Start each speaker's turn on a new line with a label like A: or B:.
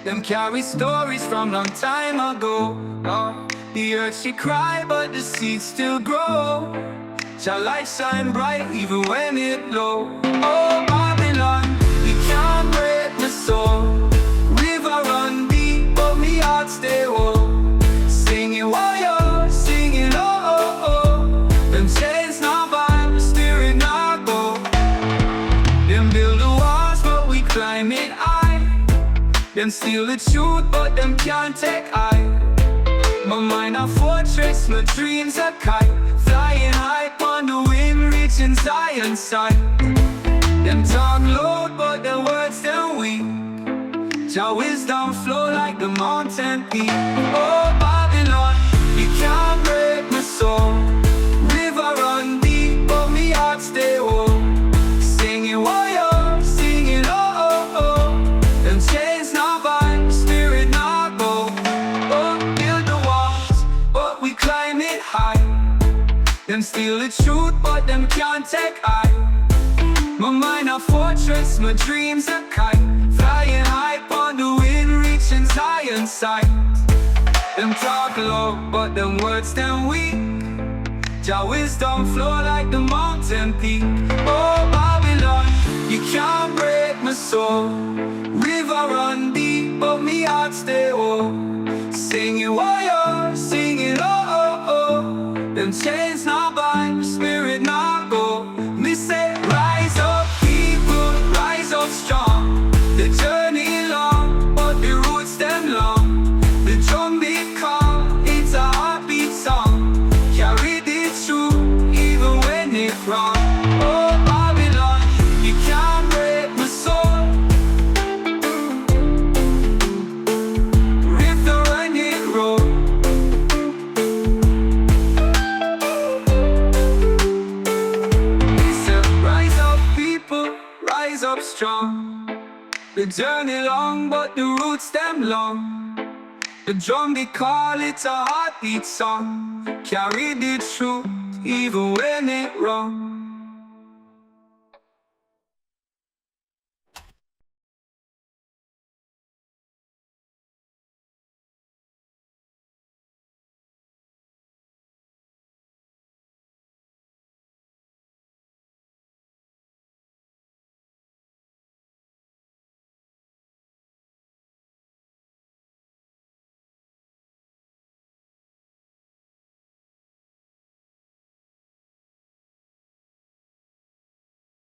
A: Them carry stories from long time ago. The earth she cry, but the seeds still grow. Shall light shine bright even when it low. Oh Babylon, you can't break my soul. River run deep, but me heart stay whole. Singing why singing oh. Them chains not bind, the spirit not go. Them build the walls, but we climb it high. Them steal the truth, but them can't take I. My mind a fortress, my dreams a kite. Flying high on the wind, reaching Zion's side. Them talk loud, but their words they're weak. Your wisdom flow like the mountain peak. Oh Babylon, you can't break my soul. River run deep, but me heart stay whole. Singing why singing oh. Them chains not bind, spirit not go. Oh, build the walls, but we climb it high. Them steal the truth, but them can't take I. My mind a fortress, my dreams a kite. Flying high on the wind, reaching Zion's side. Them talk low, but them words them weak. Your wisdom flow like the mountain peak. Oh Babylon, you can't break my soul. River run deep, but me heart stay whole. Singing why singing oh. Them chains not bind, spirit not go. Me say rise up people, rise up strong. The journey long, but the roots them long. The drum beat calm, it's a heartbeat song. Carry the truth, even when it wrong. Oh Babylon, you can't break my soul. Rip the running road. Rise up strong. The journey long, but the roots them long. The drum they call it a heartbeat song. Carry the truth, even when it wrong.